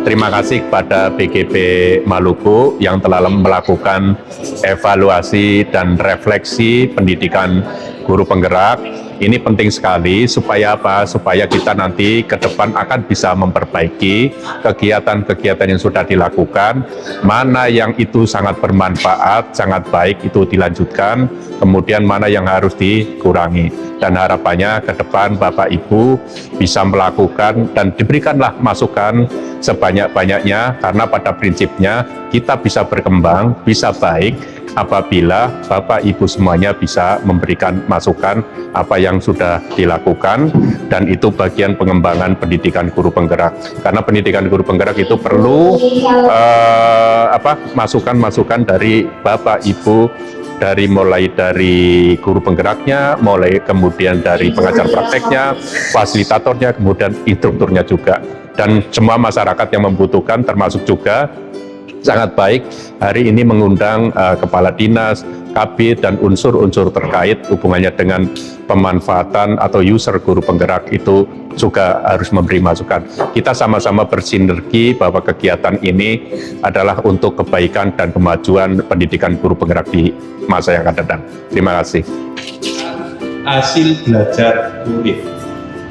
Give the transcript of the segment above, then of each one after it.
Terima kasih kepada BGP Maluku yang telah melakukan evaluasi dan refleksi pendidikan guru penggerak. Ini penting sekali supaya apa? Supaya kita nanti ke depan akan bisa memperbaiki kegiatan-kegiatan yang sudah dilakukan, mana yang itu sangat bermanfaat, sangat baik itu dilanjutkan, kemudian mana yang harus dikurangi. Dan harapannya ke depan Bapak Ibu bisa melakukan dan diberikanlah masukan sebanyak-banyaknya, karena pada prinsipnya kita bisa berkembang, bisa baik apabila Bapak Ibu semuanya bisa memberikan masukan apa yang sudah dilakukan, dan itu bagian pengembangan pendidikan guru penggerak. Karena pendidikan guru penggerak itu perlu masukan-masukan dari Bapak Ibu, mulai dari guru penggeraknya, mulai kemudian dari pengajar prakteknya, fasilitatornya, kemudian instrukturnya juga. Dan semua masyarakat yang membutuhkan, termasuk juga sangat baik hari ini mengundang kepala dinas, KB, dan unsur-unsur terkait hubungannya dengan pemanfaatan atau user guru penggerak itu juga harus memberi masukan. Kita sama-sama bersinergi bahwa kegiatan ini adalah untuk kebaikan dan kemajuan pendidikan guru penggerak di masa yang akan datang. Terima kasih. Hasil belajar murid.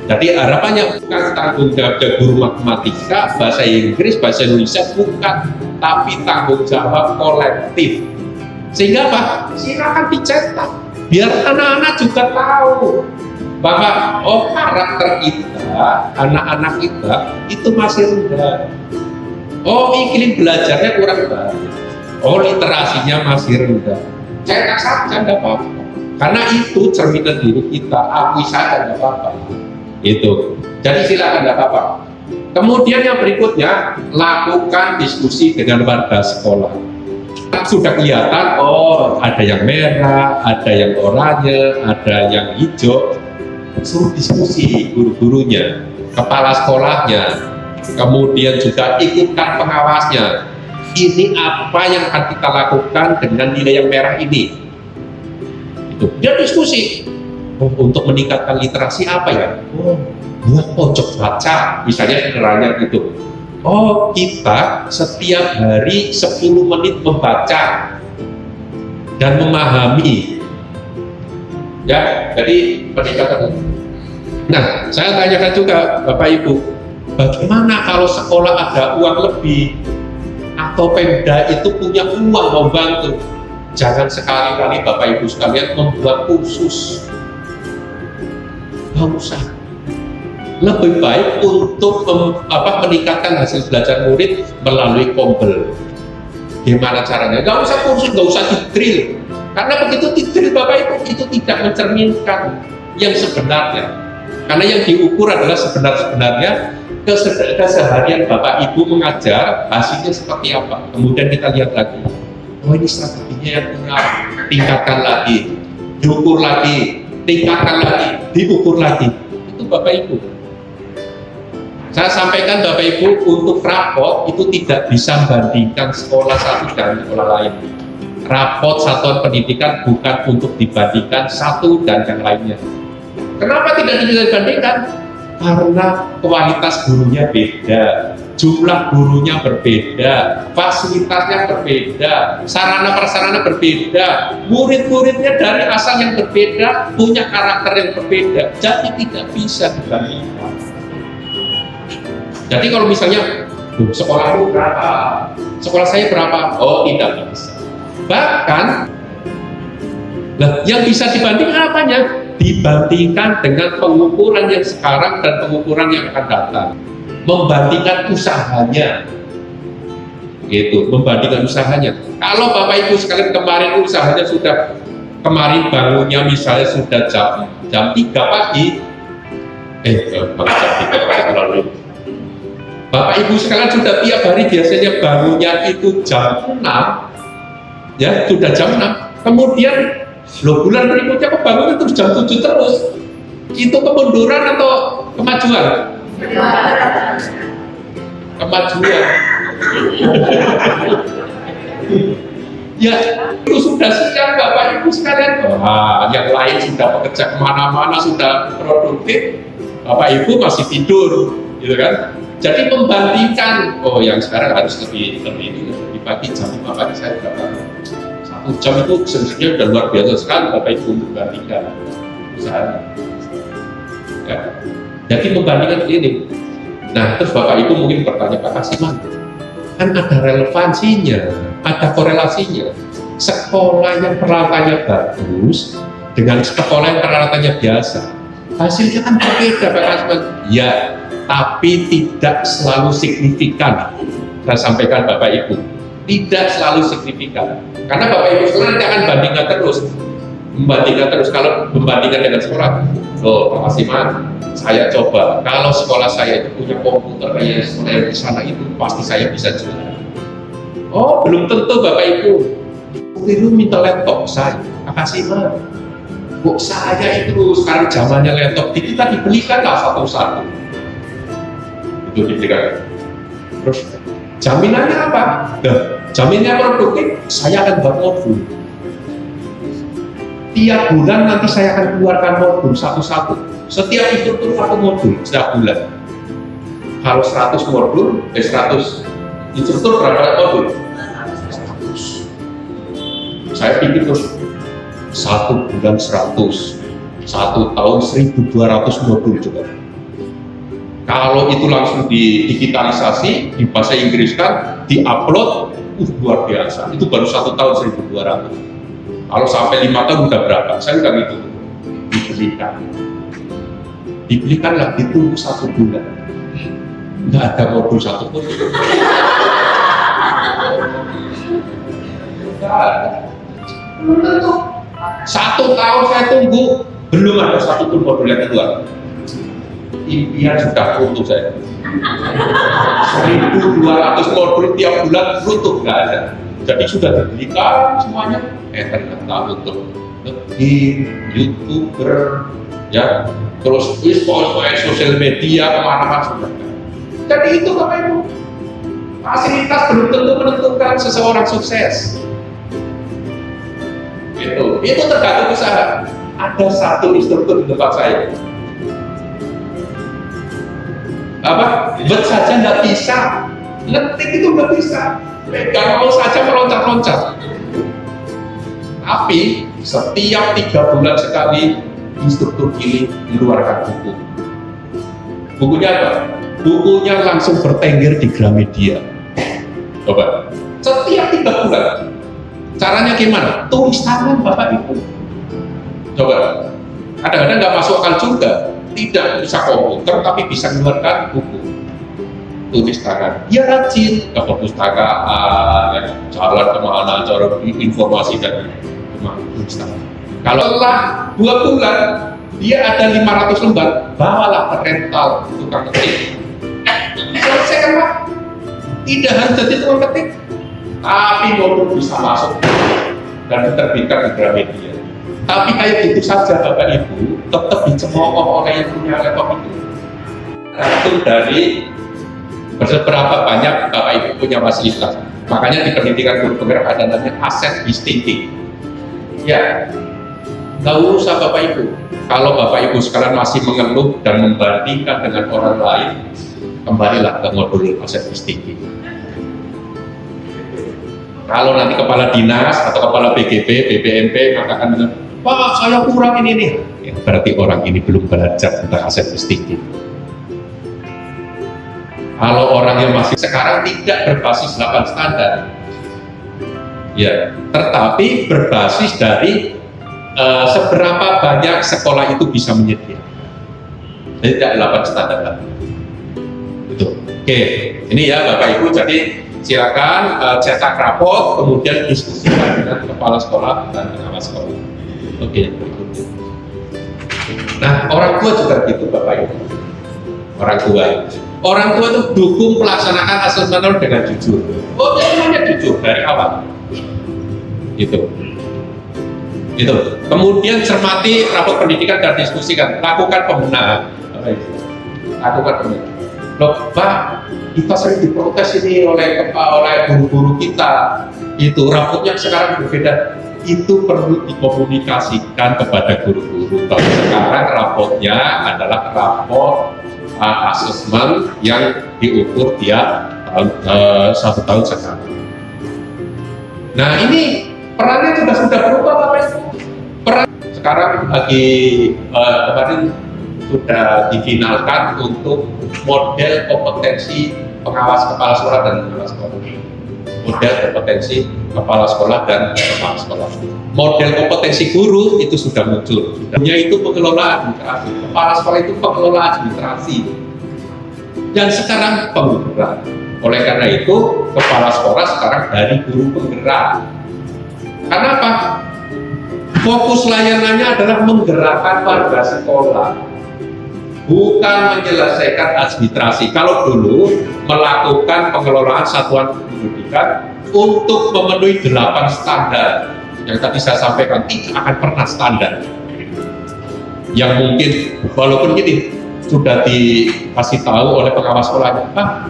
Jadi harapannya bukan tanggung jawab guru matematika, bahasa Inggris, bahasa Indonesia, bukan, tapi tanggung jawab kolektif. Sehingga apa? Silakan dicetak, biar anak-anak juga tahu bahwa karakter kita, anak-anak kita itu masih rendah. Iklim belajarnya kurang baik. Literasinya masih rendah. Cetak saja tidak apa-apa. Karena itu cerminan diri kita, akui saja tidak apa-apa. Itu. Jadi silakan tidak apa-apa. Kemudian yang berikutnya, lakukan diskusi dengan warga sekolah. Sudah kelihatan, ada yang merah, ada yang oranye, ada yang hijau. Suruh diskusi guru-gurunya, kepala sekolahnya, kemudian juga ikutkan pengawasnya. Ini apa yang akan kita lakukan dengan nilai yang merah ini? Itu. Dia diskusi. Untuk meningkatkan literasi apa ya? Buat pojok baca, misalnya sederhananya gitu. Kita setiap hari 10 menit membaca dan memahami. Ya, jadi peningkatan. Nah, saya tanyakan juga Bapak Ibu, bagaimana kalau sekolah ada uang lebih atau Pemda itu punya uang membantu? Jangan sekali-kali Bapak Ibu sekalian membuat kursus. Nggak usah. Lebih baik untuk meningkatkan hasil belajar murid melalui Kombel. Gimana caranya? Nggak usah kursus, nggak usah di-drill. Karena begitu di-drill Bapak Ibu, itu tidak mencerminkan yang sebenarnya. Karena yang diukur adalah sebenarnya keseharian Bapak Ibu mengajar, hasilnya seperti apa. Kemudian kita lihat lagi, ini strateginya yang kurang, tingkatkan lagi, diukur lagi, tingkatkan lagi, diukur lagi. Itu Bapak Ibu. Saya sampaikan Bapak Ibu, untuk rapot itu tidak bisa membandingkan sekolah satu dan sekolah lain. Rapot satuan pendidikan bukan untuk dibandingkan satu dan yang lainnya. Kenapa tidak bisa dibandingkan? Karena kualitas gurunya beda, jumlah gurunya berbeda, fasilitasnya berbeda, sarana-prasarana berbeda, murid-muridnya dari asal yang berbeda, punya karakter yang berbeda, jadi tidak bisa dibandingkan. Jadi kalau misalnya, sekolahmu berapa? Sekolah saya berapa? Tidak bisa. Bahkan, yang bisa dibandingkan apanya? Dibandingkan dengan pengukuran yang sekarang dan pengukuran yang akan datang. Membandingkan usahanya. Gitu, membandingkan usahanya. Kalau Bapak Ibu sekalian kemarin usahanya kemarin bangunnya misalnya sudah jam 3 pagi. Jam 3 pagi lalu. Bapak Ibu sekalian sudah tiap hari biasanya bangunnya itu jam 6. Ya, sudah jam 6. Kemudian bulan berikutnya kok bangunnya terus jam 7 terus. Itu kemunduran atau kemajuan? Kemajuan. Ya, itu sudah siap Bapak Ibu sekalian. Yang lain sudah bekerja kemana-mana, sudah produktif. Bapak Ibu masih tidur, gitu kan? Jadi membandingkan, oh yang sekarang harus lebih pagi, jam 5 pagi saya sudah bangun. 1 jam itu sebenarnya sudah luar biasa sekali Bapak Ibu untuk membandingkan usaha. Ya. Jadi membandingkan ini. Nah, terus Bapak Ibu mungkin bertanya, Pak Kasiman, kan ada relevansinya, ada korelasinya. Sekolah yang peralatannya bagus dengan sekolah yang peralatannya biasa, hasilnya kan berbeda Pak Kasiman. Ya, tapi tidak selalu signifikan. Saya sampaikan Bapak Ibu, tidak selalu signifikan. Karena Bapak Ibu sekolah nanti akan bandingkan terus, membandingkan terus. Kalau membandingkan dengan sekolah, oh Pak Kasiman, saya coba. Kalau sekolah saya itu punya komputer kayak sekolah yang di sana itu, pasti saya bisa juara. Oh, belum tentu Bapak Ibu. Itu minta laptop saya, Pak Kasiman. Kok saya itu sekarang zamannya laptop, kita dibelikan lah satu-satu. Itu diberikan. Terus jaminannya apa? Nah, jaminannya produktif, saya akan buat modul. Tiap bulan nanti saya akan keluarkan modul satu-satu. Setiap instruktur satu modul setiap bulan. Kalau 100 modul, 100 instruktur berapa modul? 100. Saya pikir terus 1 bulan 100, 1 tahun 1.200 modul juga. Kalau itu langsung digitalisasi, di bahasa Inggris kan, diupload, luar biasa. Itu baru 1 tahun 1.200. Kalau sampai 5 tahun udah berapa? Saya nggak gitu. Dibelikan lah, ditunggu 1 bulan. Nggak ada modul 1 pun. Nggak ada. Belum tentu. 1 tahun saya tunggu, belum ada 1 pun modul yang keluar. Impian sudah runtuh saya. 1.200 modul tiap bulan runtuh, nggak ada. Jadi sudah dibelikan semuanya. Ternyata untuk di YouTuber, ya, terus sosial media kemana-mana sudah. Jadi itu Bapak Ibu, fasilitas belum tentu menentukan seseorang sukses. Itu tergantung usaha. Ada 1 instruktur di tempat saya. Apa? Bet saja nggak bisa, ngetik itu nggak bisa, pegang mau saja meloncat-loncat. Tapi setiap 3 bulan sekali instruktur ini mengeluarkan buku. Bukunya apa? Bukunya langsung bertengger di Gramedia. Coba, setiap 3 bulan. Caranya gimana? Tulis tangan Bapak Ibu. Coba, kadang-kadang nggak masuk akal juga. Tidak bisa komputer tapi bisa mengeluarkan buku, tulis tangan. Dia rajin ke perpustakaan, jalan kemana, cara informasi dan tulis tangan. Kalau setelah 2 bulan dia ada 500 lembar, bawalah ke rental tukang ketik. Selesai kan Pak? Tidak harus jadi tukang ketik, tapi modul bisa masuk dan diterbitkan di Gramedia. Tapi kayak gitu saja Bapak Ibu, tetap dicemooh oleh yang punya laptop itu. Tergantung dari berapa banyak Bapak Ibu punya fasilitas. Makanya di pendidikan guru penggerak ada namanya asset thinking. Ya, nggak usah Bapak Ibu. Kalau Bapak Ibu sekarang masih mengeluh dan membandingkan dengan orang lain, kembalilah ke modul asset thinking. Kalau nanti kepala dinas atau kepala BGP, BPMP mengatakan dengan Pak, saya kurang ini nih. Ya, berarti orang ini belum belajar tentang aset thinking. Kalau orang yang masih sekarang tidak berbasis 8 standar, ya, tetapi berbasis dari seberapa banyak sekolah itu bisa menyediakan. Jadi tidak 8 standar lagi. Itu. Oke, ini ya Bapak Ibu. Jadi silakan cetak rapot, kemudian diskusikan dengan kepala sekolah dan pengawas sekolah. Oke, berikutnya. Nah, orang tua juga gitu Bapak Ibu. Orang tua itu dukung pelaksanaan asesmen dengan jujur. Oh, semuanya jujur dari awal. Itu. Kemudian cermati rapor pendidikan dan diskusikan. Lakukan pembenahan. Lakukan pembenahan. Loh, Pak, kita sering diprotes ini oleh guru-guru kita. Itu rapotnya sekarang berbeda. Itu perlu dikomunikasikan kepada guru-guru bahwa sekarang rapotnya adalah rapot asesmen yang diukur tiap tahun, 1 tahun sekali. Nah ini perannya juga sudah berubah Bapak Ibu. Peran sekarang lagi kemarin sudah difinalkan untuk model kompetensi pengawas kepala sekolah dan kepala sekolah. Model kompetensi kepala sekolah dan kepala sekolah. Model kompetensi guru itu sudah muncul. Sudahnya itu pengelolaan administrasi. Kepala sekolah itu pengelolaan administrasi. Dan sekarang penggerak. Oleh karena itu, kepala sekolah sekarang dari guru penggerak. Karena apa? Fokus layanannya adalah menggerakkan warga sekolah, bukan menyelesaikan administrasi. Kalau dulu melakukan pengelolaan satuan pendidikan untuk memenuhi 8 standar yang tadi saya sampaikan, tidak akan pernah standar. Yang mungkin walaupun ini sudah dikasih tahu oleh pengawas sekolahnya, Pak,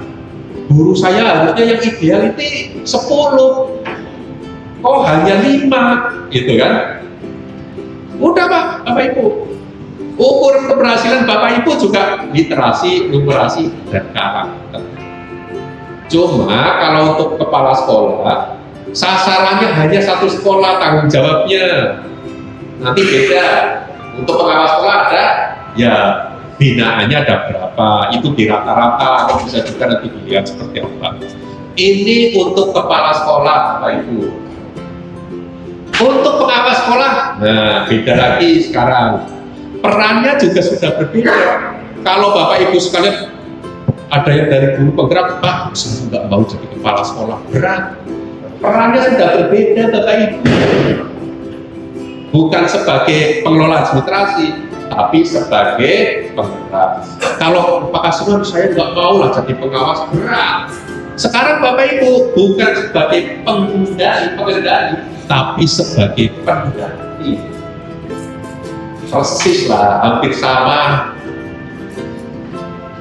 guru saya harusnya yang ideal itu 10, kok hanya 5, gitu kan? Udah Pak, Bapak Ibu, ukuran keberhasilan Bapak Ibu juga literasi, numerasi, dan karakter. Cuma kalau untuk kepala sekolah, sasarannya hanya 1 sekolah tanggung jawabnya. Nanti beda. Untuk pengawas sekolah ada, ya binaannya ada berapa, itu di rata-rata, atau bisa juga nanti dilihat seperti apa. Ini untuk kepala sekolah Bapak Ibu. Untuk pengawas sekolah, nah beda lagi sekarang. Perannya juga sudah berbeda. Kalau Bapak Ibu sekalian ada yang dari guru penggerak, Pak, saya nggak mau jadi kepala sekolah, berat. Perannya sudah berbeda Bapak Ibu. Bukan sebagai pengelola administrasi, tapi sebagai penggerak. Kalau Pak Kasiman, saya nggak mau lah jadi pengawas, berat. Sekarang Bapak Ibu bukan sebagai pengendali, tapi sebagai pengganti. Persis lah, hampir sama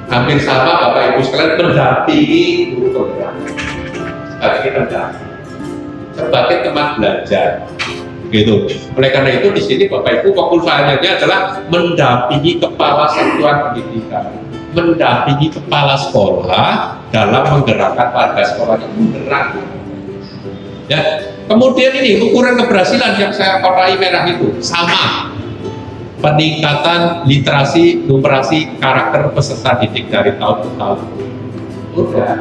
Bapak Ibu sekalian mendampingi guru penggerak sebagai pendamping, sebagai teman belajar, gitu. Oleh karena itu di sini Bapak Ibu fokus layanannya adalah mendampingi kepala satuan pendidikan, mendampingi kepala sekolah dalam menggerakkan warga sekolah yang menggerak. Ya, kemudian ini ukuran keberhasilan yang saya kotai merah itu sama. Peningkatan literasi, numerasi, karakter peserta didik dari tahun ke tahun. Udah.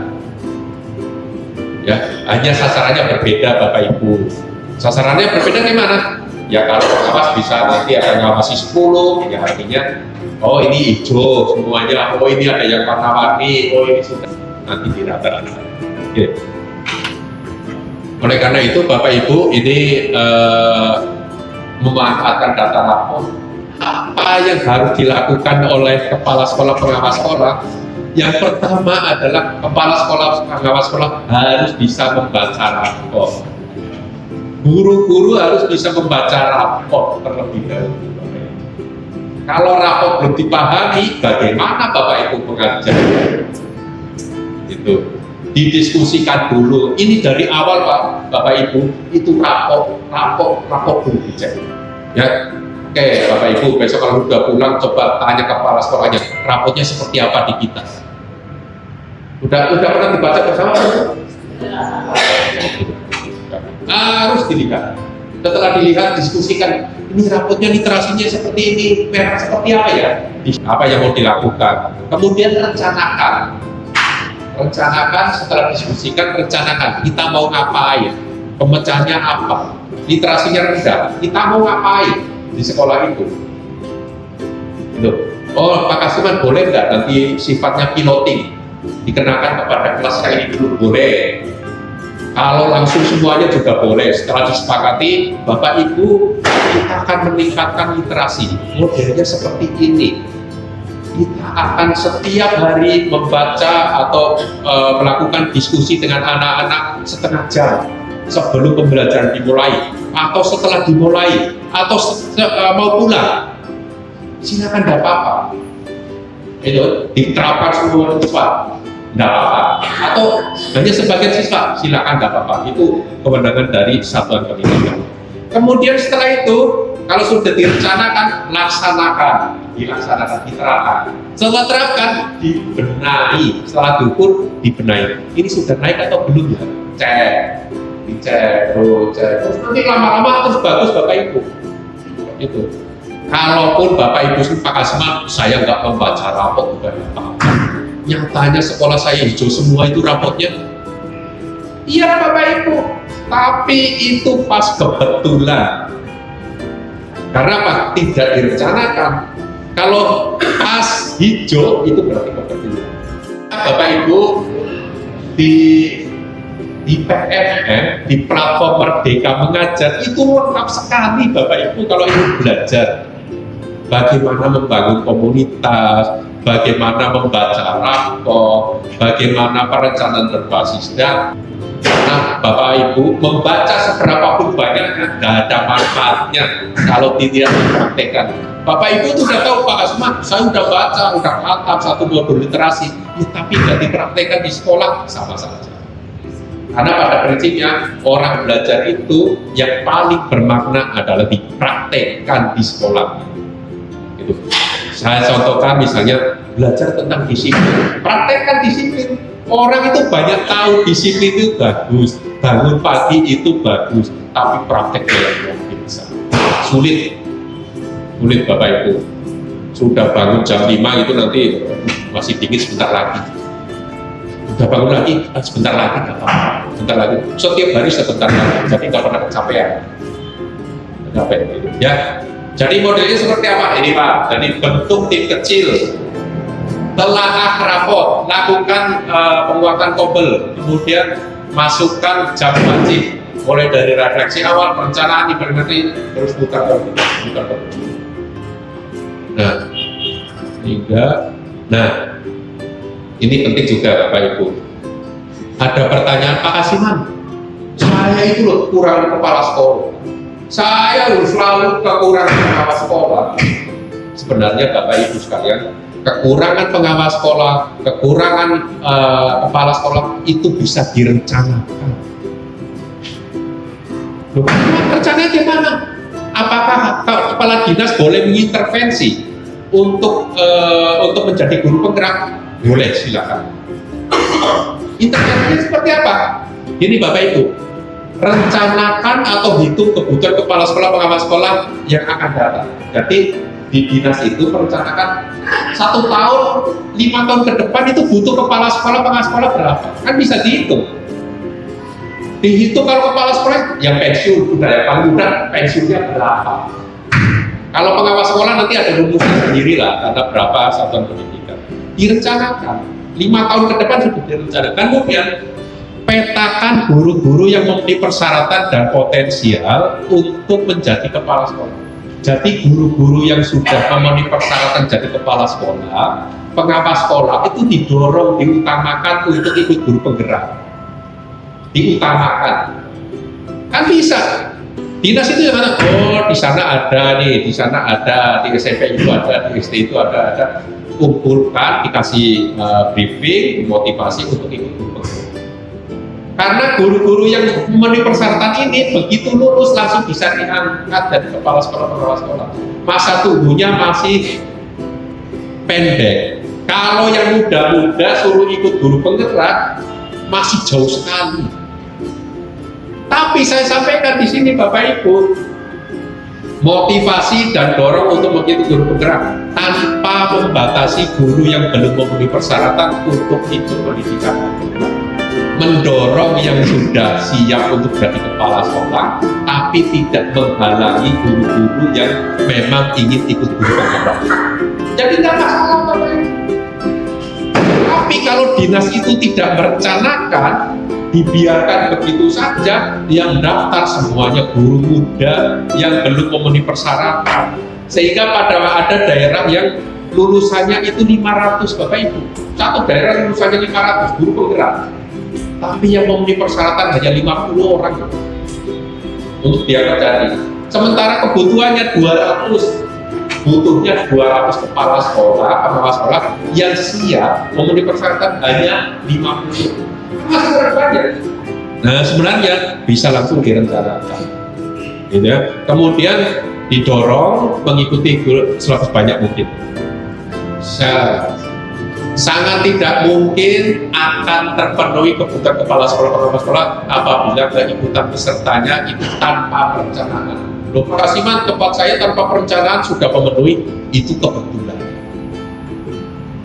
Ya, hanya sasarannya berbeda Bapak Ibu. Sasarannya berbeda gimana? Ya kalau pengawas bisa nanti akan ngawasi 10, ya artinya oh ini hijau semuanya, oh ini ada yang warna-warni, oh ini sudah nanti di rata-rata. Oke. Oleh karena itu Bapak Ibu ini memanfaatkan data lapor. Apa yang harus dilakukan oleh kepala sekolah pengawas sekolah? Yang pertama adalah kepala sekolah pengawas sekolah harus bisa membaca rapor. Guru-guru harus bisa membaca rapor terlebih dahulu. Kalau rapor belum dipahami, bagaimana Bapak Ibu mengajar? Itu didiskusikan dulu. Ini dari awal Pak, Bapak Ibu itu rapor belum dicek. Ya. Oke, Bapak Ibu, besok kalau sudah pulang coba tanya kepala sekolahnya, raportnya seperti apa di kita. Udah pernah dibaca bersama? Harus dilihat. Setelah dilihat, diskusikan, ini rapotnya literasinya seperti ini, merah seperti apa ya? Apa yang mau dilakukan? Kemudian rencanakan. Setelah diskusikan, rencanakan. Kita mau ngapain? Pemecahannya apa? Literasinya rendah. Kita mau ngapain di sekolah itu? Oh, Pak Kasiman boleh nggak nanti sifatnya piloting dikenakan kepada kelas kayak ini dulu? Boleh. Kalau langsung semuanya juga boleh. Setelah disepakati, Bapak Ibu, kita akan meningkatkan literasi. Modelnya seperti ini. Kita akan setiap hari membaca atau melakukan diskusi dengan anak-anak setengah jam sebelum pembelajaran dimulai, atau setelah dimulai, atau mau pulang. Silakan, tidak apa-apa. Itu diterapkan semua siswa, tidak apa-apa. Atau hanya sebagian siswa, silakan, tidak apa-apa. Itu kewenangan dari satuan pendidikan. Kemudian setelah itu, kalau sudah direncanakan, dilaksanakan, diterapkan. Setelah terapkan, dibenahi. Setelah diukur, dibenahi. Ini sudah naik atau belum ya? Cek, dicek, terus nanti lama-lama terus bagus Bapak Ibu. Itu. Kalaupun Bapak Ibu Pak Kasman, saya nggak membaca rapot juga apa-apa. Nyatanya sekolah saya hijau semua itu rapotnya. Iya Bapak Ibu, tapi itu pas kebetulan. Karena apa? Tidak direncanakan. Kalau pas hijau itu berarti kebetulan. Bapak Ibu di PFM, di platform Merdeka Mengajar itu lengkap sekali Bapak Ibu kalau ingin belajar bagaimana membangun komunitas, bagaimana membaca rapor, bagaimana perencanaan berbasis data. Nah, Bapak Ibu membaca seberapapun banyaknya tidak ada manfaatnya kalau tidak dipraktekkan. Bapak Ibu itu sudah tahu Pak Kasman, saya sudah baca, sudah khatam satu modul literasi, ya, tapi tidak dipraktekkan di sekolah sama saja. Karena pada prinsipnya orang belajar itu yang paling bermakna adalah dipraktekkan di sekolah. Gitu. Saya contohkan misalnya belajar tentang disiplin, praktekkan disiplin. Orang itu banyak tahu disiplin itu bagus, bangun pagi itu bagus, tapi prakteknya yang luar biasa. Sulit Bapak Ibu. Sudah bangun jam 5 itu nanti masih dingin sebentar lagi. Udah bangun lagi, sebentar lagi nggak apa-apa, sebentar lagi. Setiap hari sebentar lagi, jadi nggak pernah kecapean. Capek gitu. Ya. Jadi modelnya seperti apa? Ini Pak. Jadi bentuk tim kecil, telaah rapot, lakukan penguatan kobel, kemudian masukkan jam wajib, mulai dari refleksi awal, perencanaan, implementasi, terus putar. Nah, hingga, nah, ini penting juga Bapak Ibu. Ada pertanyaan Pak Kasiman, saya itu loh kurang kepala sekolah, saya selalu kekurangan pengawas sekolah. Sebenarnya Bapak Ibu sekalian, kekurangan pengawas sekolah, kekurangan kepala sekolah itu bisa direncanakan. Loh, rencananya gimana? Apakah kepala dinas boleh mengintervensi untuk menjadi guru penggerak? Boleh, silakan. Intervensi seperti apa? Ini Bapak Ibu, rencanakan atau hitung kebutuhan kepala sekolah, pengawas sekolah yang akan datang. Jadi di dinas itu merencanakan 1 tahun, 5 tahun ke depan itu butuh kepala sekolah, pengawas sekolah berapa? Kan bisa dihitung. Dihitung kalau kepala sekolah yang pensiun, udah ya paling mudah pensiunnya berapa. Kalau pengawas sekolah nanti ada rumusnya sendiri lah, karena berapa satuan pendidikan. Direncanakan, 5 tahun ke depan sudah direncanakan. Kemudian petakan guru-guru yang memenuhi persyaratan dan potensial untuk menjadi kepala sekolah. Jadi guru-guru yang sudah memenuhi persyaratan jadi kepala sekolah, pengawas sekolah itu didorong, diutamakan untuk ikut guru penggerak. Diutamakan. Kan bisa. Dinas itu yang mana? Oh, di sana ada nih, di sana ada, di SMP itu ada, di SD itu ada. Kumpulkan, dikasih briefing, motivasi untuk ikut guru penggerak. Karena guru-guru yang memenuhi persyaratan ini begitu lulus langsung bisa diangkat dari kepala sekolah, pengawas sekolah. Masa tunggunya masih pendek. Kalau yang muda-muda suruh ikut guru penggerak masih jauh sekali. Tapi saya sampaikan di sini Bapak Ibu, motivasi dan dorong untuk mengikuti guru penggerak tanpa membatasi guru yang belum memenuhi persyaratan untuk ikut pendidikan. Mendorong yang sudah siap untuk jadi kepala sekolah, tapi tidak menghalangi guru-guru yang memang ingin ikut guru penggerak. Jadi tidak masalah Bapak Ibu. Tapi kalau dinas itu tidak merencanakan, dibiarkan begitu saja, yang daftar semuanya guru muda yang belum memenuhi persyaratan. Sehingga ada daerah yang lulusannya itu 500 Bapak Ibu. Satu daerah lulusannya 500 guru penggerak. Tapi yang memenuhi persyaratan hanya 50 orang untuk diangkat jadi. Sementara kebutuhannya 200, butuhnya 200 kepala sekolah, pengawas sekolah yang siap memenuhi persyaratan hanya 50. Masih banyak. Nah sebenarnya bisa langsung direncanakan. Gitu ya. Kemudian didorong mengikuti guru sebanyak mungkin. sangat tidak mungkin akan terpenuhi kebutuhan kepala sekolah apabila keikutan pesertanya itu tanpa perencanaan. Loh Pak Kasiman, tempat saya tanpa perencanaan sudah memenuhi, itu kebetulan.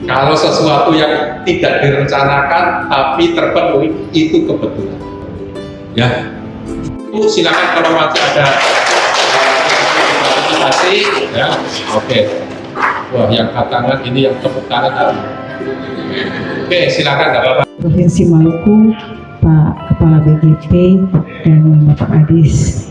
Kalau sesuatu yang tidak direncanakan tapi terpenuhi, itu kebetulan. Ya, itu silakan kalau masih ada klarifikasi, ya, oke. Wah, yang tangan ini yang tepuk tangan tadi. Oke, silakan nggak apa-apa. Provinsi Maluku, Pak Kepala BGP dan Bapak Adis.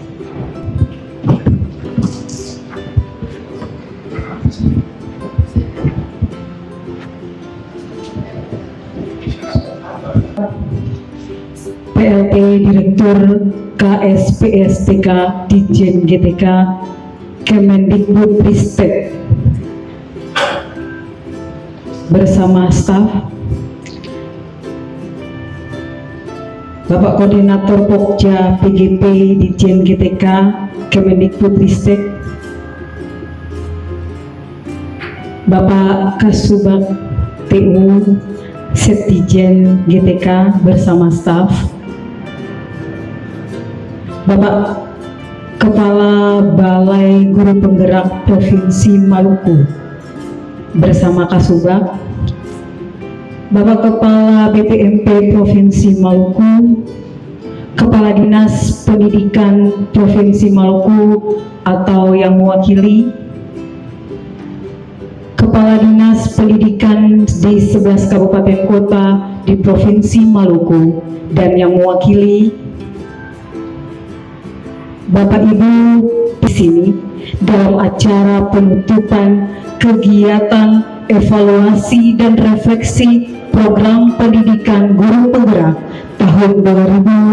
PLT Direktur KSPSTK Ditjen GTK Kemendikbudristek bersama staf, Bapak Koordinator Pokja PGP Ditjen GTK Kemendikbudristek, Bapak Kasubag TU Setdijen GTK bersama staf, Bapak Kepala Balai Guru Penggerak Provinsi Maluku bersama Kasubag, Bapak Kepala BPMP Provinsi Maluku, Kepala Dinas Pendidikan Provinsi Maluku atau yang mewakili, Kepala Dinas Pendidikan di 11 kabupaten kota di Provinsi Maluku dan yang mewakili, Bapak Ibu di sini dalam acara penutupan kegiatan evaluasi dan refleksi program pendidikan guru penggerak tahun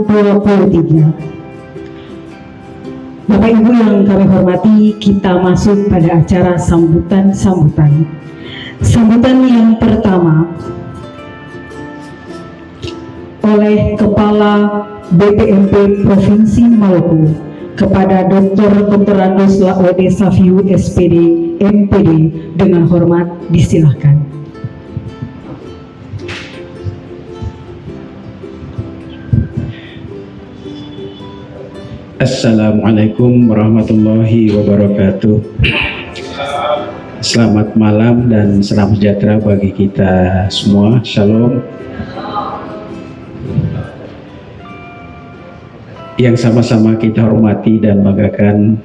2023. Bapak Ibu yang kami hormati, kita masuk pada acara sambutan-sambutan. Sambutan yang pertama oleh Kepala BPMP Provinsi Maluku kepada Dr. Andos Laode Safiu SPD MPD dengan hormat disilahkan. Assalamualaikum warahmatullahi wabarakatuh. Selamat malam dan salam sejahtera bagi kita semua. Shalom. Yang sama-sama kita hormati dan banggakan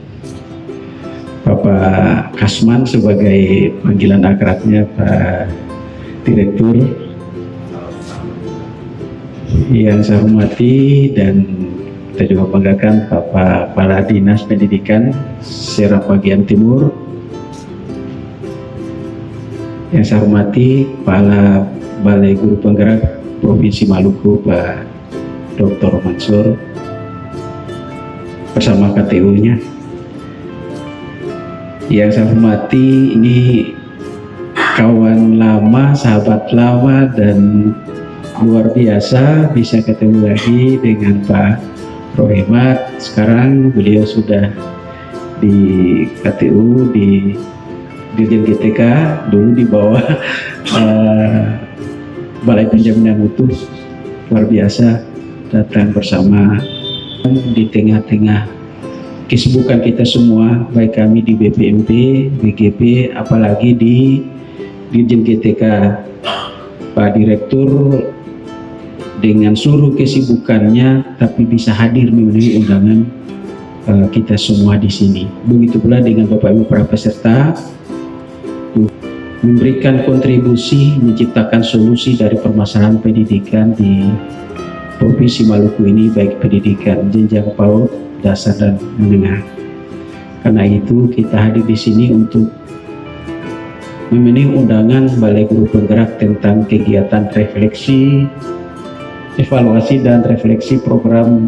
Bapak Kasman sebagai panggilan akrabnya Pak Direktur. Yang saya hormati dan kita juga banggakan Bapak Kepala Dinas Pendidikan Serap Bagian Timur. Yang saya hormati Kepala Balai Guru Penggerak Provinsi Maluku Pak Dr. Mansur bersama KTU-nya. Yang saya hormati ini kawan lama, sahabat lama dan luar biasa bisa ketemu lagi dengan Pak Rohimat. Sekarang beliau sudah di KTU di Dirjen GTK, dulu di bawah Balai Penjaminan Mutu. Luar biasa datang bersama di tengah-tengah kesibukan kita semua, baik kami di BPMP, BGP, apalagi di Dirjen GTK. Pak Direktur dengan seluruh kesibukannya tapi bisa hadir memenuhi undangan kita semua di sini. Begitu pula dengan Bapak Ibu para peserta, memberikan kontribusi menciptakan solusi dari permasalahan pendidikan di Provinsi Maluku ini, baik pendidikan jenjang PAUD, dasar dan menengah. Karena itu kita hadir di sini untuk memenuhi undangan Balai Guru Penggerak tentang kegiatan refleksi, evaluasi dan refleksi program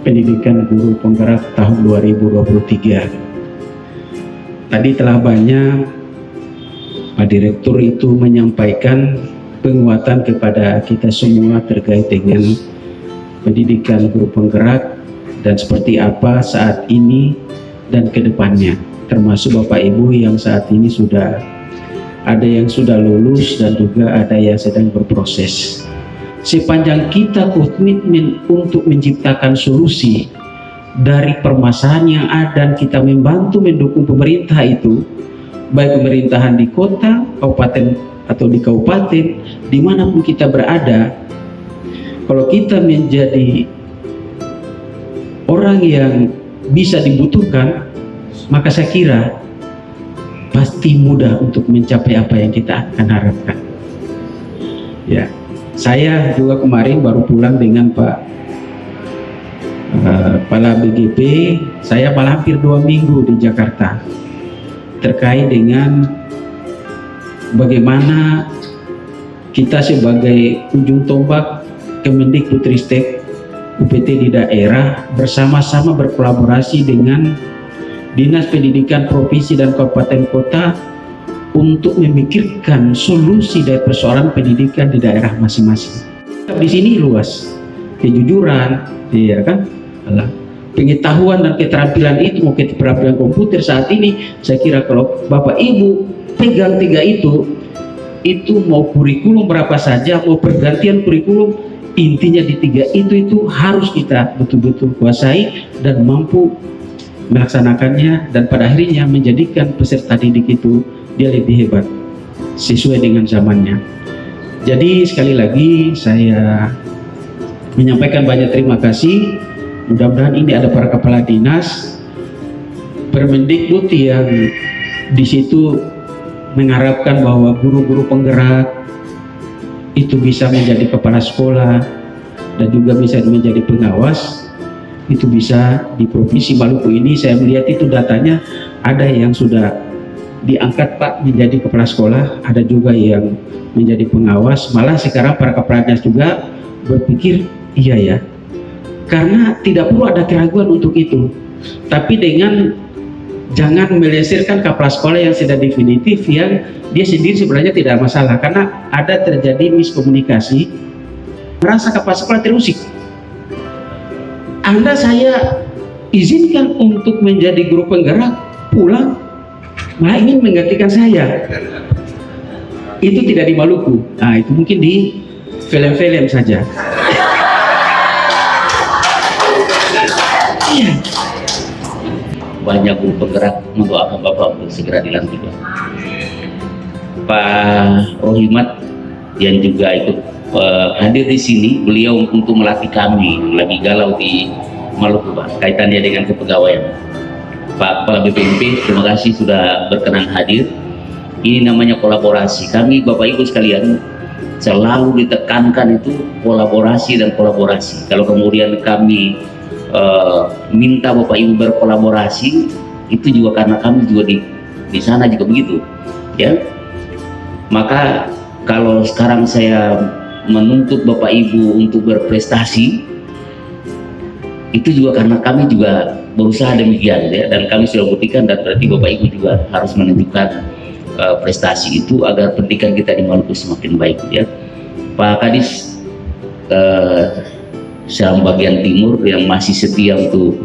pendidikan guru penggerak tahun 2023. Tadi telah banyak Pak Direktur itu menyampaikan penguatan kepada kita semua terkait dengan pendidikan guru penggerak dan seperti apa saat ini dan ke depannya, termasuk Bapak Ibu yang saat ini sudah ada yang sudah lulus dan juga ada yang sedang berproses. Sepanjang kita komitmen untuk menciptakan solusi dari permasalahan yang ada dan kita membantu mendukung pemerintah itu, baik pemerintahan di kota, kabupaten atau di kabupaten, dimanapun kita berada, kalau kita menjadi orang yang bisa dibutuhkan, maka saya kira pasti mudah untuk mencapai apa yang kita akan harapkan. Ya, saya juga kemarin baru pulang dengan Pak Kepala BGP. Saya malah hampir 2 minggu di Jakarta terkait dengan bagaimana kita sebagai ujung tombak Kemendikbudristek UPT di daerah bersama-sama berkolaborasi dengan Dinas Pendidikan Provinsi dan Kabupaten Kota untuk memikirkan solusi dari persoalan pendidikan di daerah masing-masing. Di sini luas kejujuran, ya kan, pengetahuan dan keterampilan itu, mau keterampilan komputer saat ini, saya kira kalau Bapak Ibu pegang 3 itu mau kurikulum berapa saja, mau pergantian kurikulum, intinya di 3 itu harus kita betul-betul kuasai dan mampu melaksanakannya, dan pada akhirnya menjadikan peserta didik itu dia lebih hebat sesuai dengan zamannya. Jadi sekali lagi saya menyampaikan banyak terima kasih. Mudah-mudahan ini ada para kepala dinas, Permendikbud yang di situ mengharapkan bahwa guru-guru penggerak itu bisa menjadi kepala sekolah dan juga bisa menjadi pengawas. Itu bisa di Provinsi Maluku ini, saya melihat itu datanya ada yang sudah diangkat Pak menjadi kepala sekolah, ada juga yang menjadi pengawas, malah sekarang para kepala dinas juga berpikir iya ya, karena tidak perlu ada keraguan untuk itu. Tapi dengan jangan melengsarkan kepala sekolah yang sudah definitif, yang dia sendiri sebenarnya tidak masalah, karena ada terjadi miskomunikasi, merasa kepala sekolah terusik. Anda saya izinkan untuk menjadi guru penggerak, pulang malah ingin menggantikan saya. Itu tidak di Maluku. Nah, itu mungkin di film-film saja. Iya. Banyak guru penggerak mendoakan Bapak untuk segera dilantik. Pak Rohimat yang juga ikut hadir di sini, beliau untuk melatih kami lebih galau di Maluku, Pak, kaitannya dengan kepegawaian. Pak Kepala BPMP, terima kasih sudah berkenan hadir. Ini namanya kolaborasi. Kami Bapak Ibu sekalian selalu ditekankan itu kolaborasi dan kolaborasi. Kalau kemudian kami minta Bapak Ibu berkolaborasi, itu juga karena kami juga di sana juga begitu, ya. Maka kalau sekarang saya menuntut Bapak Ibu untuk berprestasi, itu juga karena kami juga berusaha demikian, ya, dan kami sudah buktikan, dan berarti Bapak Ibu juga harus menunjukkan prestasi itu agar pendidikan kita di Maluku semakin baik, ya. Pak Kadis Syam bagian timur yang masih setia untuk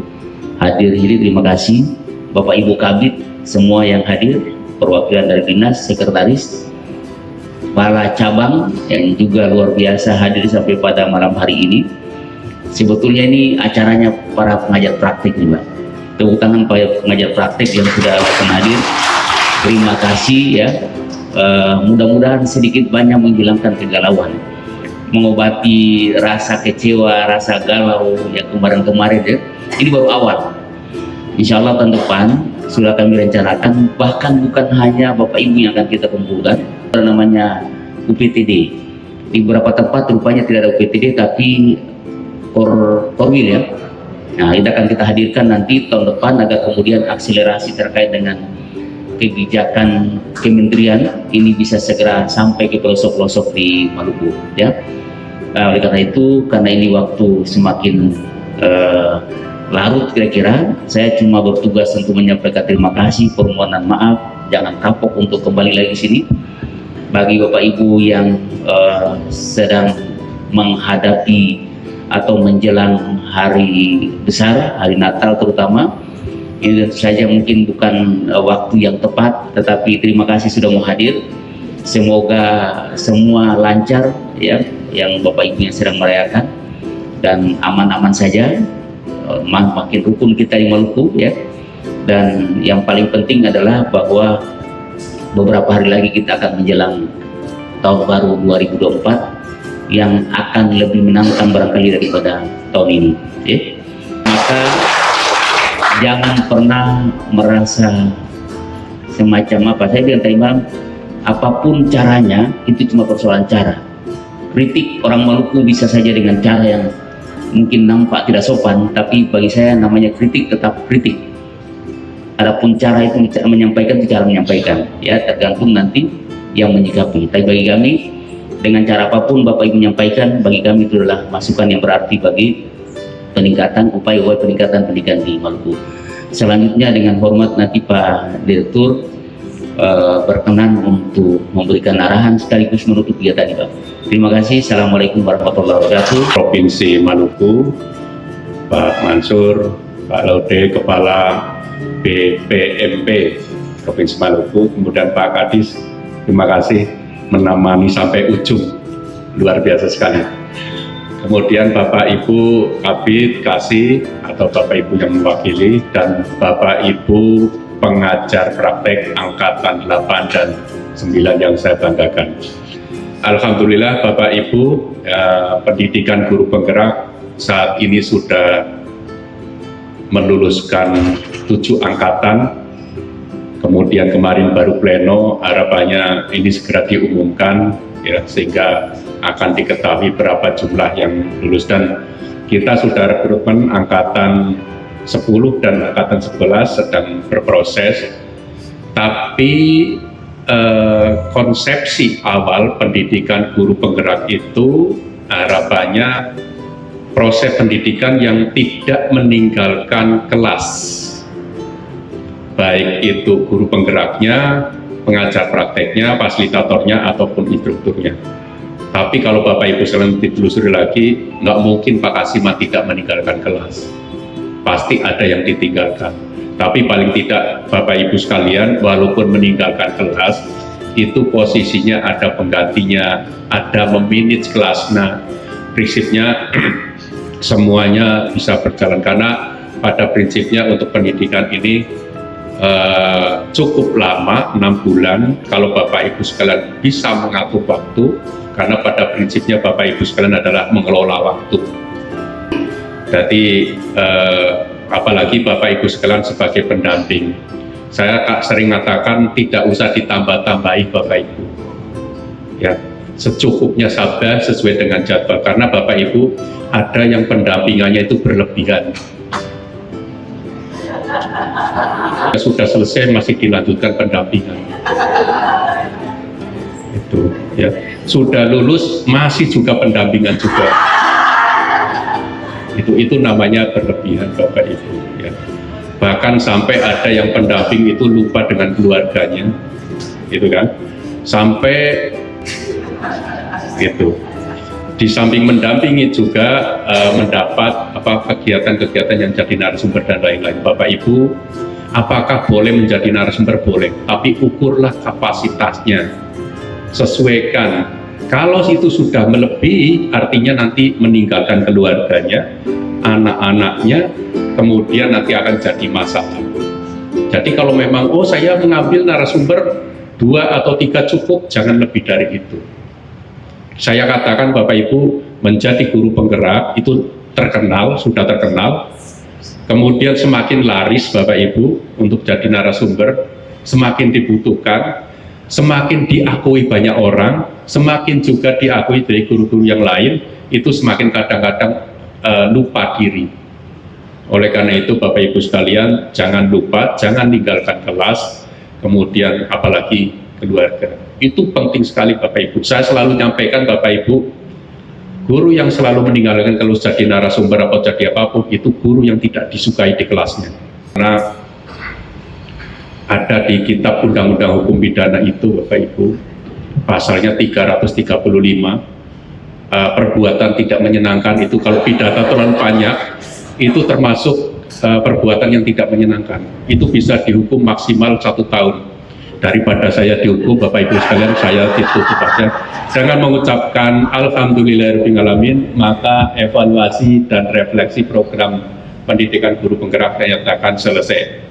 hadir ini, terima kasih. Bapak Ibu Kabid semua yang hadir, perwakilan dari dinas, sekretaris, para cabang yang juga luar biasa hadir sampai pada malam hari ini. Sebetulnya ini acaranya para pengajar praktik nih, Mbak. Tepuk tangan para pengajar praktik yang sudah hadir. Terima kasih, ya. Mudah-mudahan sedikit banyak menghilangkan kegalauan, mengobati rasa kecewa, rasa galau yang kemarin-kemarin, ya. Ini baru awal. Insya Allah tahun depan sudah kami rencanakan, bahkan bukan hanya Bapak Ibu yang akan kita kumpulkan, namanya UPTD. Di beberapa tempat rupanya tidak ada UPTD tapi korwil, ya. Nah, ini akan kita hadirkan nanti tahun depan agar kemudian akselerasi terkait dengan kebijakan kementerian ini bisa segera sampai ke pelosok-pelosok di Maluku, ya. Oleh karena itu, karena ini waktu semakin larut kira-kira, saya cuma bertugas untuk menyampaikan terima kasih, permohonan maaf, jangan kapok untuk kembali lagi sini. Bagi Bapak Ibu yang sedang menghadapi atau menjelang hari besar, hari Natal terutama, ini tentu saja mungkin bukan waktu yang tepat, tetapi terima kasih sudah mau hadir. Semoga semua lancar ya, yang Bapak Ibu yang sedang merayakan, dan aman-aman saja, makin rukun kita di Maluku ya. Dan yang paling penting adalah bahwa beberapa hari lagi kita akan menjelang tahun baru 2024 yang akan lebih menantang barangkali daripada tahun ini ya. Maka jangan pernah merasa semacam apa, saya bilang tadi malam, apapun caranya itu cuma persoalan cara. Kritik orang Maluku bisa saja dengan cara yang mungkin nampak tidak sopan, tapi bagi saya namanya kritik tetap kritik. Adapun cara itu menyampaikan, itu cara menyampaikan ya, tergantung nanti yang menyikapi. Tapi bagi kami, dengan cara apapun Bapak Ibu menyampaikan, bagi kami itu adalah masukan yang berarti bagi peningkatan upaya peningkatan pendidikan di Maluku. Selanjutnya dengan hormat nanti Pak Direktur berkenan untuk memberikan arahan sekaligus menutup kegiatan ini, Pak. Terima kasih. Assalamualaikum warahmatullahi wabarakatuh. Provinsi Maluku, Pak Mansur, Pak Laude, Kepala BPMP Provinsi Maluku, kemudian Pak Kadis, terima kasih menemani sampai ujung, luar biasa sekali. Kemudian Bapak Ibu Kabid, Kasih, atau Bapak Ibu yang mewakili, dan Bapak Ibu pengajar praktek angkatan 8 dan 9 yang saya banggakan. Alhamdulillah Bapak Ibu, pendidikan guru penggerak saat ini sudah meluluskan 7 angkatan, kemudian kemarin baru pleno, harapannya ini segera diumumkan ya, sehingga akan diketahui berapa jumlah yang lulus. Dan kita sudah rekrutmen angkatan 10 dan angkatan 11 sedang berproses, tapi konsepsi awal pendidikan guru penggerak itu harapannya proses pendidikan yang tidak meninggalkan kelas, baik itu guru penggeraknya, pengajar prakteknya, fasilitatornya, ataupun instrukturnya. Tapi kalau Bapak Ibu sekalian ditelusuri lagi, nggak mungkin Pak Kasimat tidak meninggalkan kelas. Pasti ada yang ditinggalkan. Tapi paling tidak Bapak Ibu sekalian, walaupun meninggalkan kelas, itu posisinya ada penggantinya, ada memanage kelas. Nah, prinsipnya semuanya bisa berjalan, karena pada prinsipnya untuk pendidikan ini cukup lama, 6 bulan, kalau Bapak Ibu sekalian bisa mengatur waktu, karena pada prinsipnya Bapak Ibu sekalian adalah mengelola waktu. Jadi apalagi Bapak Ibu sekalian sebagai pendamping, saya sering mengatakan tidak usah ditambah-tambahi Bapak Ibu ya, secukupnya sabar sesuai dengan jadwal, karena Bapak Ibu ada yang pendampingannya itu berlebihan. Sudah selesai masih dilanjutkan pendampingan, itu ya, sudah lulus masih juga pendampingan juga, itu namanya berlebihan Bapak Ibu ya. Bahkan sampai ada yang pendamping itu lupa dengan keluarganya, gitu kan, sampai gitu. Di samping mendampingi juga mendapat kegiatan-kegiatan yang jadi narasumber dan lain-lain. Bapak Ibu, apakah boleh menjadi narasumber? Boleh, tapi ukurlah kapasitasnya, sesuaikan. Kalau itu sudah melebihi, artinya nanti meninggalkan keluarganya, anak-anaknya, kemudian nanti akan jadi masalah. Jadi kalau memang, oh saya mengambil narasumber 2 atau 3 cukup, jangan lebih dari itu. Saya katakan Bapak Ibu, menjadi guru penggerak itu terkenal, sudah terkenal, kemudian semakin laris Bapak Ibu untuk jadi narasumber, semakin dibutuhkan, semakin diakui banyak orang, semakin juga diakui dari guru-guru yang lain, itu semakin kadang-kadang lupa diri. Oleh karena itu Bapak Ibu sekalian, jangan lupa, jangan tinggalkan kelas, kemudian apalagi keluarga. Itu penting sekali Bapak Ibu. Saya selalu nyampaikan Bapak Ibu, guru yang selalu meninggalkan kelas jadi narasumber atau jadi apapun, itu guru yang tidak disukai di kelasnya. Karena ada di kitab Undang-Undang Hukum Pidana itu Bapak Ibu, pasalnya 335, perbuatan tidak menyenangkan itu kalau pidana terlalu banyak, itu termasuk perbuatan yang tidak menyenangkan. Itu bisa dihukum maksimal 1 tahun. daripada saya dihukum, Bapak Ibu sekalian, saya tutup aja. Jangan mengucapkan alhamdulillahirobbilalamin, maka evaluasi dan refleksi program pendidikan guru penggerak saya nyatakan selesai.